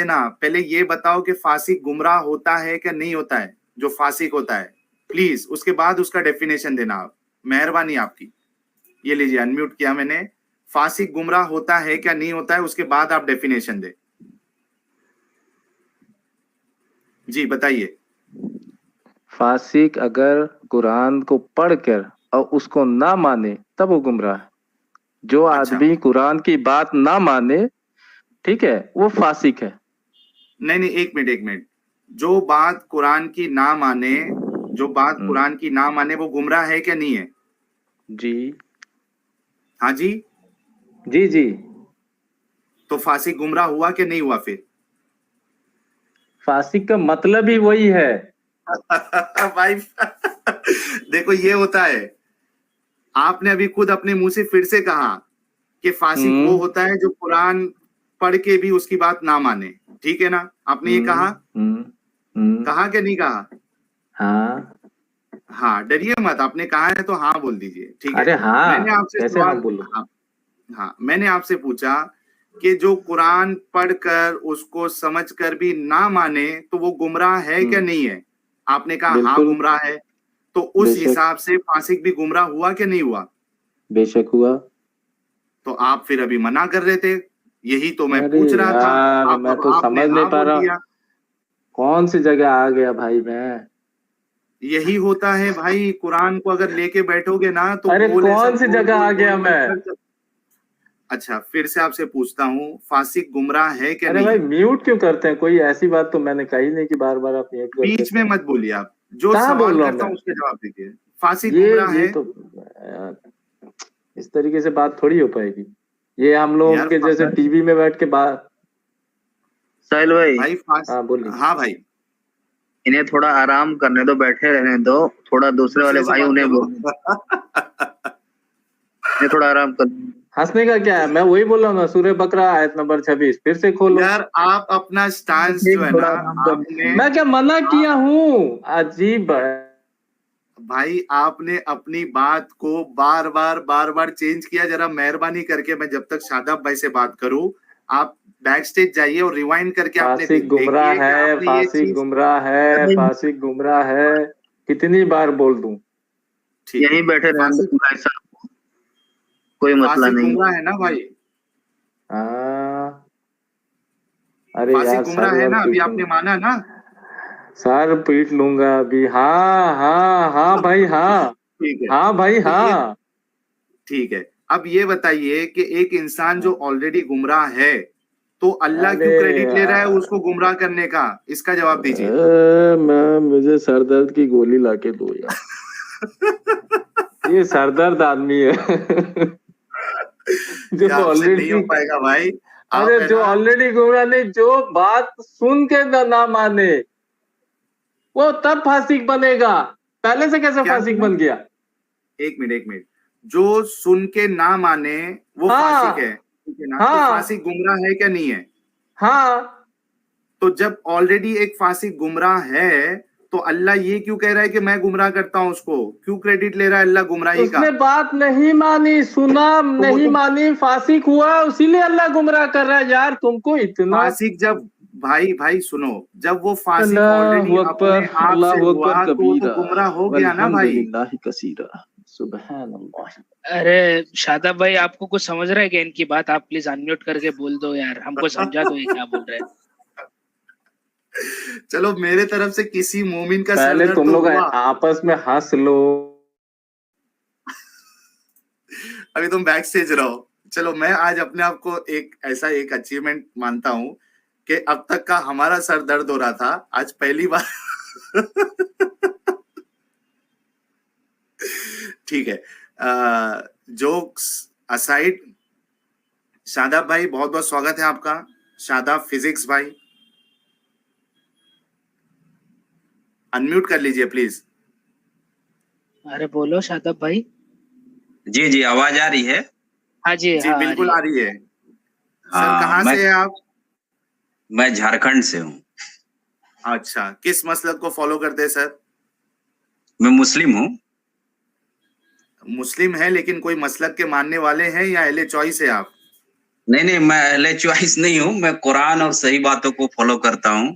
देना, पहले ये बताओ कि फासिक गुमराह होता है क्या नहीं होता है, जो फासिक होता है प्लीज, उसके बाद उसका डेफिनेशन देना आप, मेहरबानी आपकी। ये लीजिए अनम्यूट किया मैंने। फासिक गुमराह होता है क्या नहीं होता है, उसके बाद आप डेफिनेशन दे। जी बताइए। फासिक अगर कुरान को पढ़कर और उसको ना माने तब वो गुमराह है। जो अच्छा। आदमी कुरान की बात ना माने, ठीक है, वो फासिक है। नहीं नहीं, एक मिनट एक मिनट। जो बात कुरान की ना माने, जो बात कुरान की ना माने वो गुमराह है क्या नहीं है? जी हाँ जी। जी जी। तो फासिक गुमराह हुआ कि नहीं हुआ फिर? फासिक का मतलब ही वही है भाई देखो ये होता है, आपने अभी खुद अपने मुंह से फिर से कहा कि फासिक वो हम्म होता है जो कुरान पढ़ के भी उसकी बात ना माने। ठीक है ना, आपने ये हम्म कहा, हम्म हम्म कहा कि नहीं कहा? हाँ। हाँ, डरिए मत, आपने कहा है तो हाँ बोल दीजिए। ठीक है। अरे हाँ, मैंने आपसे कैसे हाँ सवाल, बोलूं। हाँ, हाँ मैंने आपसे पूछा कि जो कुरान पढ़कर उसको समझकर भी ना माने तो वो गुमराह है क्या हम्म नहीं है? आपने कहा हाँ बिल्कुल। गुमराह है। तो उस बेशक। हिसाब से फासिक भी गुमराह हुआ कि नहीं हुआ? बेशक हुआ। तो आप फिर अभी मना कर रहे थे, यही तो मैं अरे पूछ रहा था। यार, आप मैं अब तो आपने समझ नहीं हाँ पा बोल रहा हूँ दिया। कौन सी जगह आ गया भाई मैं। यही होता है भाई, कुरान को अगर लेके बैठोगे ना तो अरे गोल ऐसा कौन सी गोल जगह गोल आ गोल गया गोल मैं। कर। अच्छा फिर से आपसे पूछता हूँ, फासिक गुमराह है क्या अरे नहीं भाई, है? म्यूट क्यों करते हैं? कोई ऐसी बात तो मैंने कही नहीं कि बार बार आप म्यूट कर बीच देते में हैं। मत बोलिए आप, जो कहाँ बोल सवाल रहा हूँ करता मैं? हूँ उसके जवाब दीजिए। फासिक ये गुमराह ये है। तो यार, इस तरीके से बात थोड़ी हो पाएगी। ये हम लोगों यार के जैसे टीवी में बैठ के बात। साहिल भाई, भाई फास हाँ बोलिए। हाँ भाई। इन्हें थोड़ा आराम करने दो, बैठे रहने दो। थोड़ा दूसरे वाले दूसरे से भाई बात उन्हें करो। बोलने दो, इन्हें थोड़ा आराम कर। हंसने का क्या है? मैं वही बोल रहा हूँ ना, सूर्य बकरा आयत नंबर 26 फिर से खोलो। यार आप अपना स्टांस जो है ना, थोड़ा आराम कर। आपने मैं क्या मना आप किया हूँ? अजीब है। भाई आपने अपनी बात को बार बार चेंज किया। जरा मेहरबानी करके, मैं जब तक शादाब भाई से बात करूं, आप बैक स्टेज जाइए और रिवाइंड करके आपने फासिक गुमराह देखिए कि है, आपने ये फासिक चीज। गुमराह है, अरे फासिक गुमराह है। कितनी बार बोल दूं? ठीक है। यहीं बैठे रहने फासिक दो भाई साहब, कोई मसला फासिक नहीं। गुमराह है ना भाई? हाँ। अरे फासिक यार, गुमराह सर है वर ना, अभी पीट आपने लूंगा। माना ना? सर पीट लूंगा अभी। हाँ हाँ हाँ भाई हाँ। ठीक है। हाँ भाई तो ये हाँ। ठीक है। अब ये बताइए कि एक इंसान जो ऑलरेडी गुमराह है, तो अल्लाह अरे क्यों क्रेडिट ले रहा है यार, उसको गुमराह करने का? इसका जवाब दीजिए। मुझे सर दर्द की गोली लाके दो यार। ये सरदर्द आदमी है ये जो आपसे नहीं हो ऑलरेडी। पाएगा भाई। आप अरे है जो ना। ऑलरेडी गुमराह नहीं, जो बात सुन के ना माने वो तब फासिक बनेगा। पहले से कैसे क्या फासिक क्या? बन गया? एक मिनट एक मिनट। जो सुन के ना माने वो फासिक है, हाँ ठीक है ना? तो हाँ फासिक गुमराह है क्या नहीं है? हाँ। तो जब ऑलरेडी एक फासिक गुमराह है, तो अल्लाह ये क्यों कह रहा है कि मैं गुमराह करता हूं उसको? क्यों क्रेडिट ले रहा है अल्लाह गुमराही का? उसने बात नहीं मानी, सुना तो वो नहीं तो मानी, फासिक हुआ, इसीलिए अल्लाह गुमराह कर रहा है। यार तुमको इतना। फासिक जब, भाई भाई सुनो, जब वो फासिक अल्लाह ऑलरेडी अपने अकबर, आप से अल्लाह अकबर हुआ तो वो तो कबीरा, गुमराह हो गया ना भाई। वल्हम्दुलिल्लाहि कसीरा, सुबहान अल्लाह। अरे शादाब भाई, आपको कुछ समझ रहा है क्या इनकी बात? आप प्लीज अनम्यूट करके बोल दो यार, हमको समझा दो ये क्या बोल रहे हैं। चलो मेरे तरफ से किसी मोमिन का पहले सरदर्द तुम तो लोग हुआ। आपस में हंस लो। अभी तुम बैक स्टेज रहो। चलो मैं आज अपने आप को एक ऐसा एक अचीवमेंट मानता हूं कि अब तक का हमारा सर दर्द हो रहा था, आज पहली बार ठीक है। जोक्स असाइड, शादाब भाई बहुत बहुत स्वागत है आपका। शादाब फिजिक्स भाई, अनम्यूट कर लीजिए प्लीज। अरे बोलो शादाब भाई। जी जी, आवाज आ रही है? हाँ जी, जी हाँ आ बिल्कुल रही आ है। रही है। सर हाँ, कहाँ से है आप? मैं झारखंड से हूँ। अच्छा, किस मसलक को फॉलो करते हैं सर? मैं मुस्लिम हूँ। मुस्लिम है, लेकिन कोई मसलक के मानने वाले हैं या अहले चॉइस है आप? नहीं, मैं अहले चॉइस नहीं हूँ, मैं कुरान और सही बातों को फॉलो करता हूँ।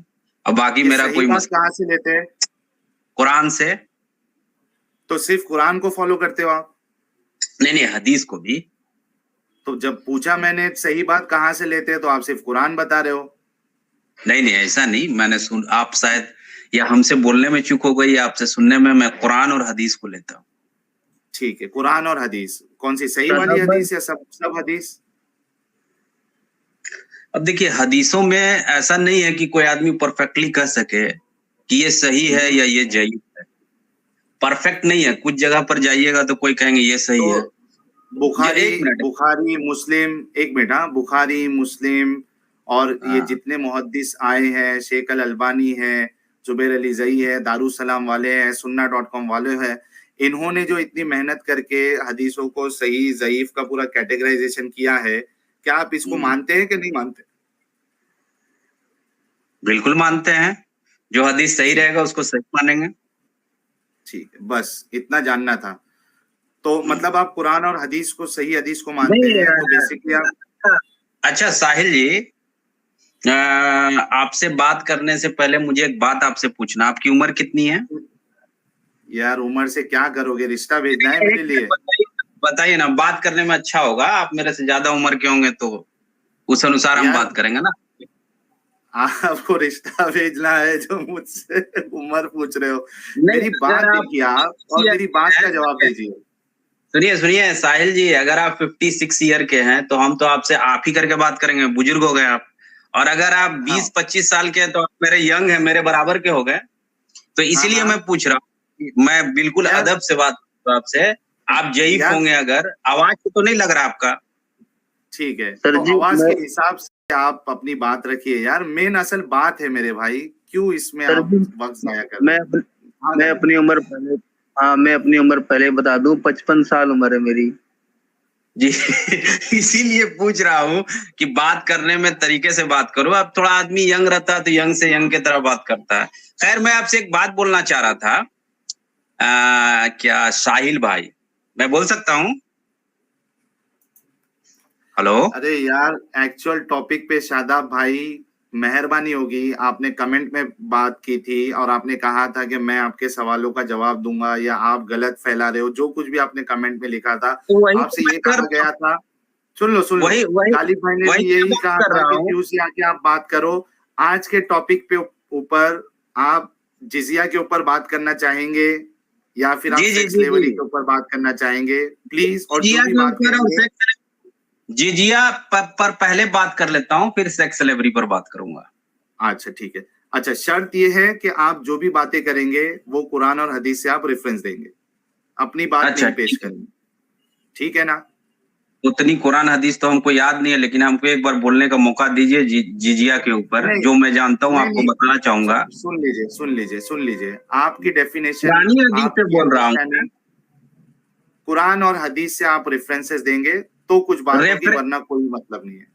और बाकी ये मेरा सही कोई बात मसला कहाँ से लेते हैं? कुरान से। तो सिर्फ कुरान को फॉलो करते हो आप? नहीं, हदीस को भी। तो जब पूछा मैंने सही बात कहाँ से लेते हैं, तो आप सिर्फ कुरान बता रहे हो। नहीं, ऐसा नहीं, मैंने सुन, आप शायद या हमसे बोलने में चूक हो गई या आपसे सुनने में। मैं कुरान और हदीस को लेता हूँ। ठीक है, कुरान और हदीस, कौन सी सही शादाब वाली भाई, हदीस या सब हदीस? अब देखिए, हदीसों में ऐसा नहीं है कि कोई आदमी परफेक्टली कह सके कि ये सही है या ये जयीफ है। परफेक्ट नहीं है, कुछ जगह पर जाइएगा तो कोई कहेंगे ये सही है। तो बुखारी, एक मिनट, बुखारी मुस्लिम, एक मिनट, हाँ, बुखारी मुस्लिम और ये हाँ। जितने मुहद्दिस आए हैं, शेख अल अलबानी है, जुबैर अली जई है, दारुसलाम वाले हैं, सुन्ना.com वाले हैं, इन्होंने जो इतनी मेहनत करके हदीसों को सही ज़ईफ का पूरा कैटेगराइजेशन किया है, क्या आप इसको मानते हैं कि नहीं मानते? बिल्कुल मानते हैं, जो हदीस सही रहेगा उसको सही मानेंगे। ठीक है, बस इतना जानना था। तो मतलब आप कुरान और हदीस को, सही हदीस को मानते नहीं, हैं, तो बेसिकली आप अच्छा साहिल जी, आपसे बात करने से पहले मुझे एक बात आपसे पूछना, आपकी उम्र कितनी है? यार उम्र से क्या करोगे, रिश्ता भेजना है मेरे लिए? बताइए ना, बात करने में अच्छा होगा। आप मेरे से ज्यादा उम्र के होंगे तो उस अनुसार हम यार बात करेंगे ना। आपको रिश्ता भेजना है जो मुझसे उम्र पूछ रहे हो? नहीं, मेरी बात अगर आप देखिए आप, और मेरी बात का जवाब दीजिए। सुनिए साहिल जी, अगर आप 56 ईयर के हैं तो हम तो आपसे आप ही करके बात करेंगे, बुजुर्ग हो गए आप। और अगर आप हाँ 20-25 साल के हैं तो आप मेरे यंग हैं, मेरे बराबर के हो गए। तो हाँ इसीलिए हाँ मैं पूछ रहा हूँ, मैं बिल्कुल यार, अदब से बात कर रहा हूँ आपसे। आप जयीफ यार होंगे, अगर आवाज से तो नहीं लग रहा आपका। ठीक है, सर तो जी, आवाज मैं के हिसाब से आप अपनी बात रखिए यार। मेन असल बात है मेरे भाई, क्यों इसमें सर आप जी, वक्त जाया कर रहे मैं हो? हाँ मैं अपनी उम्र पहले, हाँ, मैं अपनी उम्र पहले बता दूं, 55 साल उम्र है मेरी। जी इसीलिए पूछ रहा हूँ कि बात करने में तरीके से बात करो। अब थोड़ा आदमी यंग रहता है तो यंग से यंग की तरह बात करता है। खैर, मैं आपसे एक बात बोलना चाह रहा था। क्या साहिल भाई, मैं बोल सकता हूँ? हेलो। अरे यार, एक्चुअल टॉपिक पे शादाब भाई, मेहरबानी होगी, आपने कमेंट में बात की थी और आपने कहा था कि मैं आपके सवालों का जवाब दूंगा, या आप गलत फैला रहे हो, जो कुछ भी आपने कमेंट में लिखा था, तो वही तो आपसे मैं ये कर कहा गया था। सुन लो, वही वही गालिब भाई ने वही भी मैं यही बात कहा कर था रहा कि हूँ। क्यों से आके आप बात करो। आज के टॉपिक पे ऊपर आप जिजिया के ऊपर बात करना चाहेंगे, या फिर आप जी जी सेक्स जी लेवरी जी के ऊपर बात करना चाहेंगे, प्लीज, और जो जिया भी के बात ऊपर और करेंगे। सेक्स, जी जिया पर पहले बात कर लेता हूँ, फिर सेक्स सेलेब्रिटी पर बात करूंगा। अच्छा ठीक है। अच्छा, शर्त ये है कि आप जो भी बातें करेंगे वो कुरान और हदीस से आप रेफरेंस देंगे, अपनी बात अच्छा नहीं पेश ठीक है। करेंगे, ठीक है ना? उतनी कुरान हदीस तो हमको याद नहीं है, लेकिन हमको एक बार बोलने का मौका दीजिए जिजिया के ऊपर, नहीं जो मैं जानता हूँ नहीं आपको नहीं, बताना चाहूंगा। सुन लीजिए, आपकी डेफिनेशन, पुरानी हदीस से आपकी बोल रहा हूँ। अंडरस्टैंडिंग, कुरान और हदीस से आप रेफरेंसेस देंगे तो कुछ बातों की, रेफर वरना कोई मतलब नहीं है।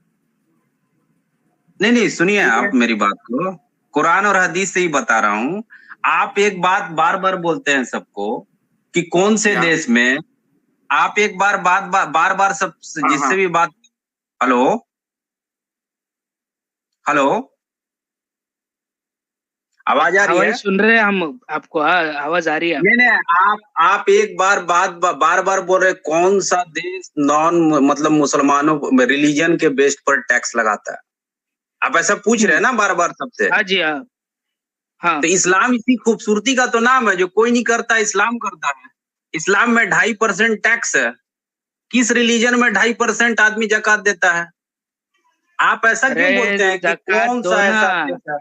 नहीं, सुनिए ठीक है, आप मेरी बात को, कुरान और हदीस से ही बता रहा हूँ। आप एक बात बार बार बोलते हैं सबको कि कौन से क्या? देश में, आप एक बार बार बार सब हाँ जिससे हाँ, भी बात। हेलो, हेलो, आवाज आ हाँ रही भाई है? सुन रहे हैं हम आपको, हाँ आवाज आ रही है नहीं, आप एक बार बार बार बोल रहे, कौन सा देश नॉन मतलब मुसलमानों रिलीजन के बेस पर टैक्स लगाता है? आप ऐसा पूछ रहे हैं ना बार बार सबसे। हाँ जी, हाँ हाँ। तो इस्लाम इसी खूबसूरती का तो नाम है, जो कोई नहीं करता इस्लाम करता है। इस्लाम में 2.5% टैक्स है। किस रिलीजन में 2.5% आदमी जकात देता है? आप ऐसा अरे क्यों बोलते हैं कि जकात कौन दो सा ना, ऐसा देश है?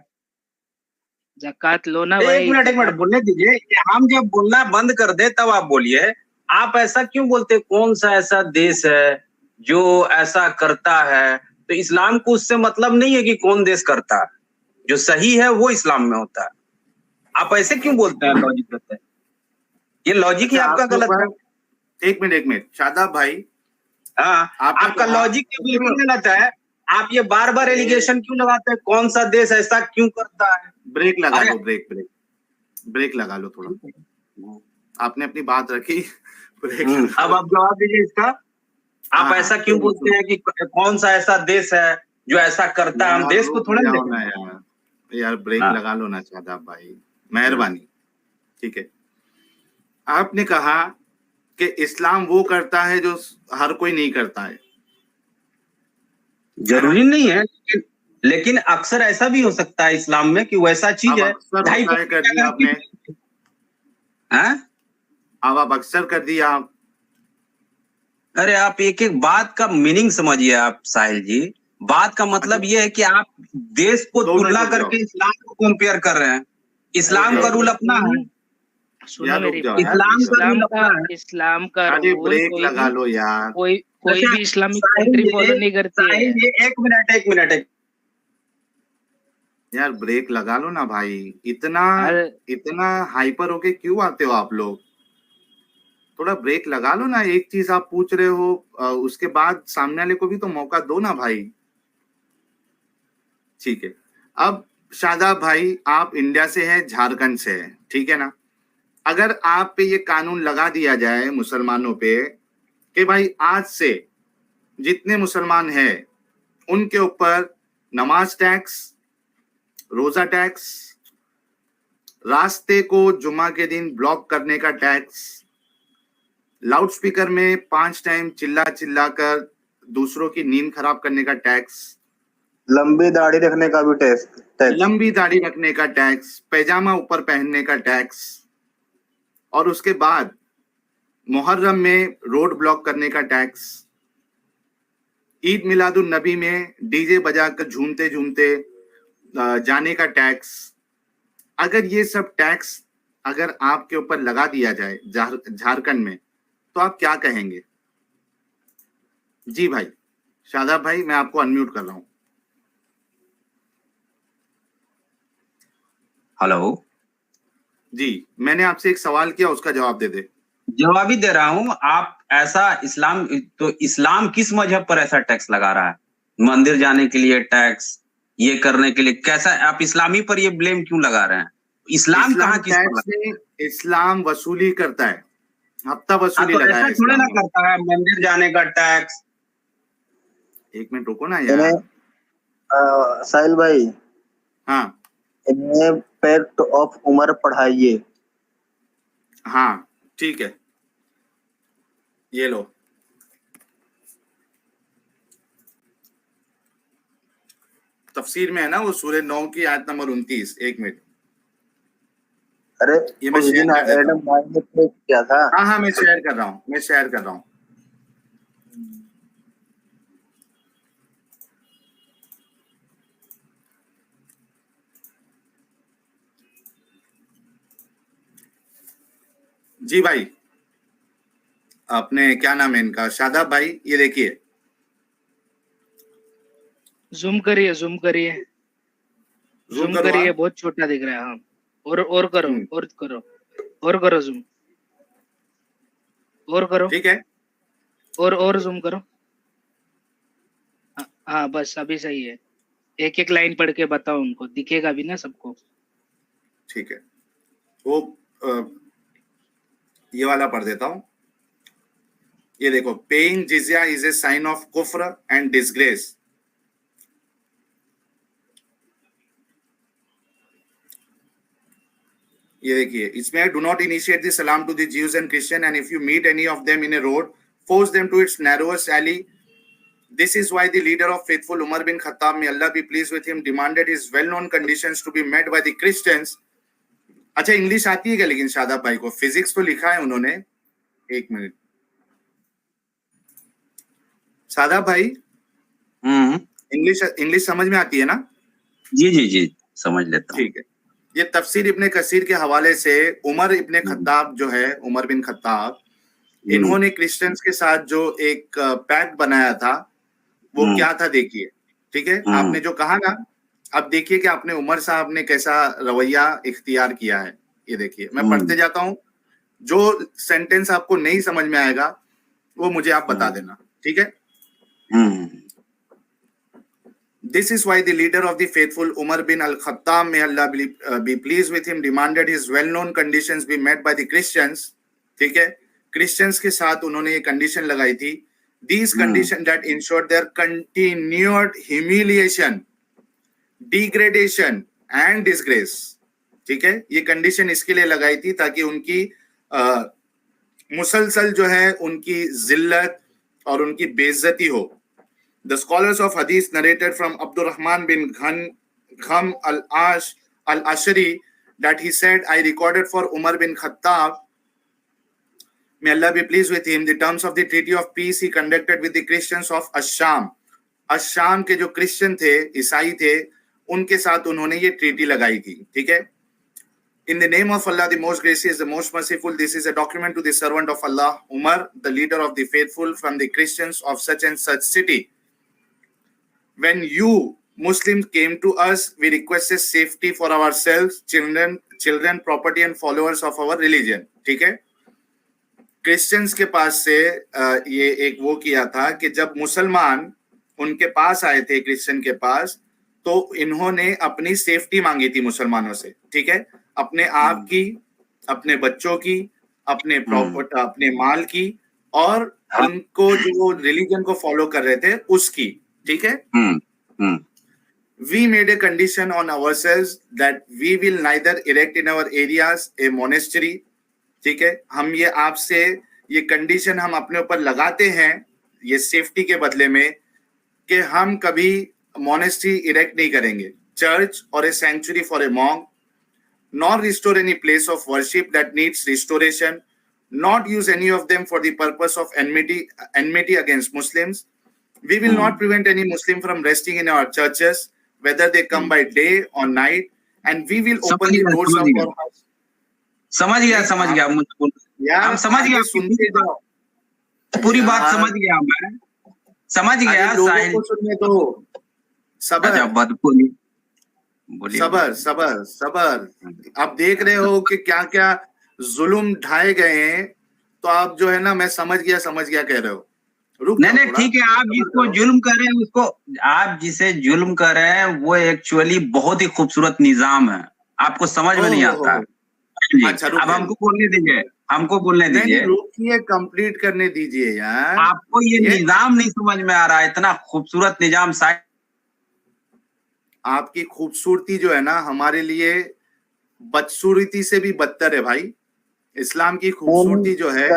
जकात लो ना एक भाई, मिनट जकात। बोलने दीजिए कि हम जब बोलना बंद कर दे तब आप बोलिए। आप ऐसा क्यों बोलते, कौन सा ऐसा देश है जो ऐसा करता है? तो इस्लाम को उससे मतलब नहीं है कि कौन देश करता है, जो सही है वो इस्लाम में होता है। आप ऐसे क्यों बोलते हैं, लॉजिक करते हैं? ये लॉजिक ही अच्छा आपका आपके गलत है। ऊपर, एक मिनट शादाब भाई, हाँ, आपने आपका कहा, लॉजिक बिल्कुल गलत है। आप ये बार बार एलिगेशन क्यों लगाते हैं, कौन सा देश ऐसा क्यों करता है? ब्रेक लगा अरे लो, ब्रेक लगा लो थोड़ा। आपने अपनी बात रखी, ब्रेक लगा अब लो। आप जवाब दीजिए इसका। आप हाँ, ऐसा क्यों बोलते हैं कि कौन सा ऐसा देश है जो ऐसा करता है? हम देश को थोड़ा यार, देखेंगे। यार ब्रेक हाँ। लगा लो ना शादाब भाई, मेहरबानी। ठीक है, आपने कहा कि इस्लाम वो करता है जो हर कोई नहीं करता है। जरूरी नहीं है, लेकिन अक्सर ऐसा भी हो सकता है इस्लाम में कि वैसा अब चीज है अक्सर होता है कर दिया आपने, हैं? अब आप अक्सर कर दिया आप। अरे आप एक एक बात का मीनिंग समझिए आप साहिल जी। बात का मतलब ये है कि आप देश को 2 मिनट तुलना रुक जाओ। करके इस्लाम को कंपेयर कर रहे हैं। इस्लाम का रूल अपना है। सुनो यार मेरी रुक जाओ बात। यार, इस्लाम का इस्लाम रूल का अपना है। इस्लाम का अरे रूल ब्रेक लगा लो यार। कोई अच्छा, भी इस्लामिक साहिल कंट्री जी, फॉलो नहीं करती है। साहिल जी, एक मिनट। यार ब्रेक लगा लो ना भाई, इतना अरे इतना हाइपर होके क्यों आते हो आप लोग? थोड़ा ब्रेक लगा लो ना, एक चीज आप पूछ रहे हो, उसके बाद सामने वाले को भी तो मौका दो ना भाई। ठीक है, अब शादाब भाई, आप इंडिया से हैं, झारखंड से है, ठीक है ना? अगर आप पे ये कानून लगा दिया जाए मुसलमानों पे कि भाई आज से जितने मुसलमान हैं उनके ऊपर नमाज टैक्स, रोजा टैक्स, रास्ते को जुमा के दिन ब्लॉक करने का टैक्स, लाउड स्पीकर में 5 टाइम चिल्ला चिल्ला कर दूसरों की नींद खराब करने का टैक्स, लंबी दाढ़ी रखने का भी टैक्स। लंबी दाढ़ी रखने का टैक्स, पैजामा ऊपर पहनने का टैक्स, और उसके बाद मुहर्रम में रोड ब्लॉक करने का टैक्स, ईद मिलादुन नबी में डीजे बजाकर झूमते झूमते जाने का टैक्स। अगर ये सब टैक्स अगर आपके ऊपर लगा दिया जाए झारखंड में, तो आप क्या कहेंगे? जी भाई शादाब भाई, मैं आपको अनम्यूट कर रहा हूं। हेलो जी, मैंने आपसे एक सवाल किया, उसका जवाब दे दे। जवाब ही दे रहा हूँ। आप ऐसा इस्लाम किस मजहब पर ऐसा टैक्स लगा रहा है? मंदिर जाने के लिए टैक्स, ये करने के लिए कैसा? आप इस्लामी पर ये ब्लेम क्यों लगा रहे हैं? इस्लाम कहाँ किस पर टैक्स में इस्लाम वसूली करता है, हफ्ता वसूली तो लगाया ऐसा है थोड़े ना इस्लाम ने। करता है मंदिर जाने का टैक्स। एक मिनट रुको ना यार। साहिल भाई, हाँ इन्हें फैक्ट ऑफ उमर पढ़ाइए। हाँ ठीक है, ये लो। तफसीर में है ना वो सूरह 9 की आयत नंबर 29। एक मिनट, अरे ये मैं उस शेयर दिन कर देता एडम हूँ। भाई ने ट्वीट किया था। हाँ हाँ, मैं शेयर कर रहा हूँ, मैं शेयर कर रहा हूँ। जी भाई, आपने क्या नाम है इनका, शादाब भाई, ये देखिए। जूम करिए, जूम करिए, जूम करो करिए, आप। बहुत छोटा दिख रहा है। हाँ, और करो, और करो, और करो जूम, और करो, ठीक है, और जूम करो। हाँ बस अभी सही है। एक एक लाइन पढ़ के बताओ, उनको दिखेगा भी ना सबको। ठीक है, वो ये वाला पढ़ देता हूँ। ये देखो, paying jizya is a sign of kufr and disgrace. ये देखिए, इसमें do not initiate the salam to the Jews and Christian and if you meet any of them in a road force them to its narrowest alley. This is why the leader of faithful Umar bin Khattab, may Allah be pleased with him, demanded his well-known conditions to be met by the Christians. अच्छा, English आती है क्या लेकिन शादाब भाई को? Physics तो लिखा है उन्होंने। एक मिनट शादाब भाई, इंग्लिश समझ में आती है ना? जी समझ लेता हूँ। ठीक है, ये तफसीर इब्ने कसीर के हवाले से उमर इब्ने खत्ताब जो है, उमर बिन खत्ताब, इन्होंने क्रिश्चियंस के साथ जो एक पैक्ट बनाया था, वो क्या था देखिए। ठीक है, आपने जो कहा ना, अब देखिए कि आपने उमर साहब ने कैसा रवैया इख्तियार किया है। ये देखिए, मैं पढ़ते जाता हूँ, जो सेंटेंस आपको नहीं समझ में आएगा वो मुझे आप बता देना, ठीक है? This is why the leader of the faithful, Umar bin al-Khattab, may Allah be pleased with him, demanded his well-known conditions be met by the Christians. ठीक है, क्रिश्चियंस के साथ उन्होंने ये कंडीशन लगाई थी These conditions that ensured their continued humiliation, degradation and disgrace. ठीक है, ये कंडीशन इसके लिए लगाई थी ताकि उनकी मुसलसल जो है उनकी जिल्लत और उनकी बेइज्जती हो. The scholars of hadith narrated from Abdurrahman bin Gham al-Ashari that he said, I recorded for Umar bin Khattab, may Allah be pleased with him, the terms of the treaty of peace he conducted with the Christians of Asham. अशाम के जो Christian थे, ईसाई थे, उनके साथ उन्होंने ये treaty लगाई थी. ठीक है. In the name of Allah, the most gracious, the most merciful, this is a document to the servant of Allah, Umar, the leader of the faithful from the Christians of such and such city. When you Muslims came to us, we requested safety for ourselves, children, property and followers of our religion. ठीक है. Christians के पास से ये एक वो किया था कि जब मुसलमान उनके पास आए थे क्रिश्चियन के पास, तो इन्होंने अपनी सेफ्टी मांगी थी मुसलमानों से. ठीक है. अपने आप की, अपने बच्चों की, अपने प्रॉपर्टी, अपने माल की, और उनको जो रिलीजन को फॉलो कर रहे थे उसकी. ठीक है. We made a condition on ourselves that we will neither erect in our areas a monastery. ठीक है. हम ये आपसे ये कंडीशन हम अपने ऊपर लगाते हैं ये सेफ्टी के बदले में कि हम कभी मोनेस्ट्री इरेक्ट नहीं करेंगे, चर्च और a century for a monk, nor restore any place of worship that needs restoration, not use any of them for the purpose of enmity against Muslims. We will not prevent any Muslim from resting in our churches, whether they come by day or night, and we will open the doors of our house. समझ गया हम समझ गया. सुनते जाओ, पूरी बात समझ गया, मैं समझ गया. लोगों को सुनने दो. सबर. आप देख रहे हो कि क्या क्या जुल्म ढाए गए हैं, तो आप जो है ना, मैं समझ गया कह रहे हो. नहीं ठीक है. आप जिसको जुल्म कर रहे हैं उसको, आप जिसे जुल्म कर रहे हैं वो एक्चुअली बहुत ही खूबसूरत निजाम है, आपको समझ में नहीं आता. अच्छा, अब हमको बोलने दीजिए, रुकिए, कंप्लीट करने दीजिए यार. आपको ये निजाम नहीं समझ में आ रहा है, इतना खूबसूरत निजाम. आपकी खूबसूरती जो है ना हमारे लिए बदसूरती से भी बदतर है भाई. इस्लाम की खूबसूरती जो है,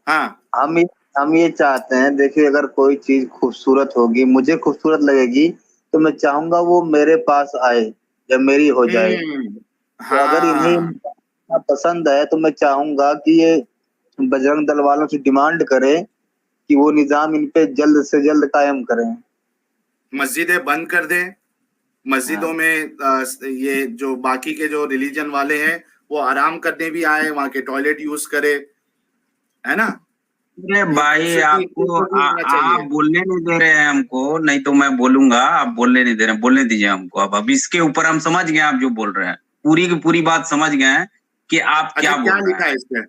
हाँ, हम ये चाहते हैं, देखिए अगर कोई चीज खूबसूरत होगी, मुझे खूबसूरत लगेगी, तो मैं चाहूंगा वो मेरे पास आए या मेरी हो जाए. तो अगर इन्हें पसंद है तो मैं चाहूंगा कि ये बजरंग दल वालों से डिमांड करें कि वो निजाम इन पे जल्द से जल्द कायम करें. मस्जिदें बंद कर दे. मस्जिदों में ये जो बाकी के जो रिलीजन वाले हैं वो आराम करने भी आए, वहां के टॉयलेट यूज करे, है ना. अरे भाई, आपको आप बोलने नहीं दे रहे हैं हमको, नहीं तो मैं बोलूंगा. आप बोलने नहीं दे रहे हैं, बोलने दीजिए हमको. अब इसके ऊपर हम समझ गए आप जो बोल रहे हैं, पूरी की पूरी बात समझ गए हैं कि आप क्या बोल रहे हैं. लिखा है इस पे,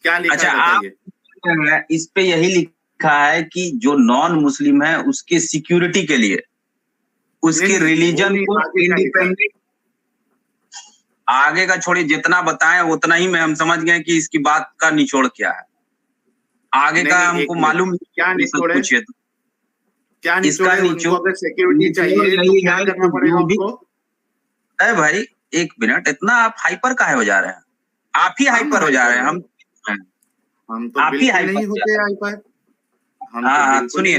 क्या लिखा अच्छा, है? आप इस पे यही लिखा है कि जो नॉन मुस्लिम है उसके सिक्योरिटी के लिए, उसके रिलीजन को इंडिपेंडेंट, आगे का छोड़िए, जितना बताएं उतना ही में हम समझ गए कि इसकी बात का निचोड़ क्या है. आगे का हमको मालूम क्या निचोड़ है, पूछिए तो क्या इसका निचोड़. अगर सिक्योरिटी चाहिए तो क्या करना पड़ेगा हमको? अरे भाई एक मिनट, इतना आप हाइपर काहे हो जा रहे हैं? आप ही हाइपर हो जा रहे हैं. हम तो आप ही नहीं होते हाइपर. हाँ, सुनिए,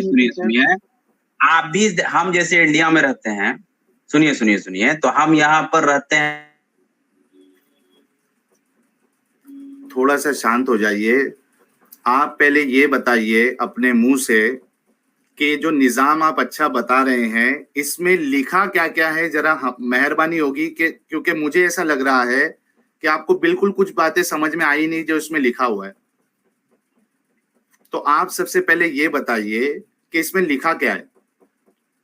आप भी, हम जैसे इंडिया में रहते हैं, सुनिए, तो हम यहाँ पर रहते हैं. थोड़ा सा शांत हो जाइए. आप पहले ये बताइए अपने मुंह से कि जो निजाम आप अच्छा बता रहे हैं, इसमें लिखा क्या क्या है, जरा मेहरबानी होगी कि, क्योंकि मुझे ऐसा लग रहा है कि आपको बिल्कुल कुछ बातें समझ में आई नहीं जो इसमें लिखा हुआ है. तो आप सबसे पहले ये बताइए कि इसमें लिखा क्या है,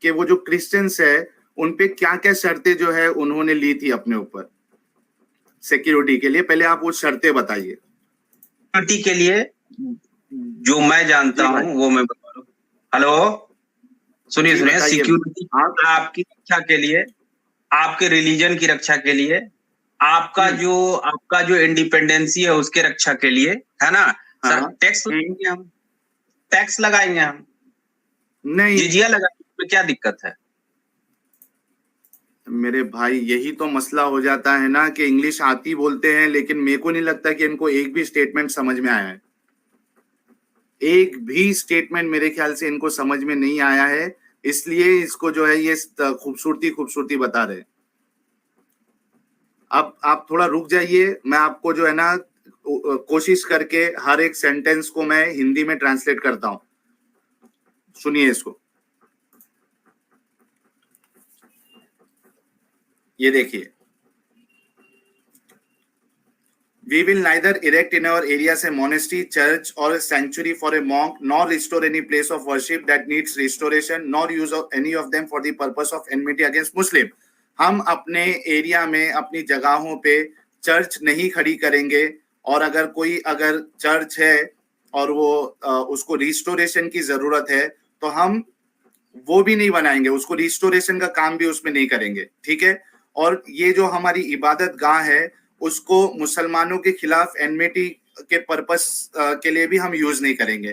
कि वो जो क्रिश्चियंस है उनपे क्या क्या शर्तें जो है उन्होंने ली थी अपने ऊपर सिक्योरिटी के लिए. पहले आप वो शर्तें बताइए. सिक्योरिटी के लिए जो मैं जानता हूँ वो मैं बता रहा हूँ. हेलो, सुनिए, सिक्योरिटी आपकी रक्षा के लिए, आपके रिलीजन की रक्षा के लिए, आपका जो इंडिपेंडेंसी है उसके रक्षा के लिए, है ना. सर टैक्स हम टैक्स लगाएंगे हम, नहीं जिजिया लगाएंगे, तो क्या दिक्कत है? मेरे भाई, यही तो मसला हो जाता है ना कि इंग्लिश आती बोलते हैं, लेकिन मेरे को नहीं लगता कि इनको एक भी स्टेटमेंट समझ में आया है। एक भी स्टेटमेंट मेरे ख्याल से इनको समझ में नहीं आया है, इसलिए इसको जो है ये खूबसूरती बता रहे। अब आप थोड़ा रुक जाइए, मैं आपको जो है ना कोशिश करके हर एक सेंटेंस को मैं हिंदी में ट्रांसलेट करता हूं, सुनिए इसको। ये देखिए, We will neither erect in our areas a monastery, church, or a sanctuary for a monk, nor restore any place of worship that needs restoration, nor use of any of them for the purpose of enmity against Muslim. हम अपने area में, अपनी जगहों पे church नहीं खड़ी करेंगे, और अगर चर्च है और वो उसको रिस्टोरेशन की जरूरत है तो हम वो भी नहीं बनाएंगे, उसको रिस्टोरेशन का काम भी उसमें नहीं करेंगे, ठीक है। और ये जो हमारी इबादत गाह है उसको मुसलमानों के खिलाफ एनमिटी के पर्पस के लिए भी हम यूज नहीं करेंगे।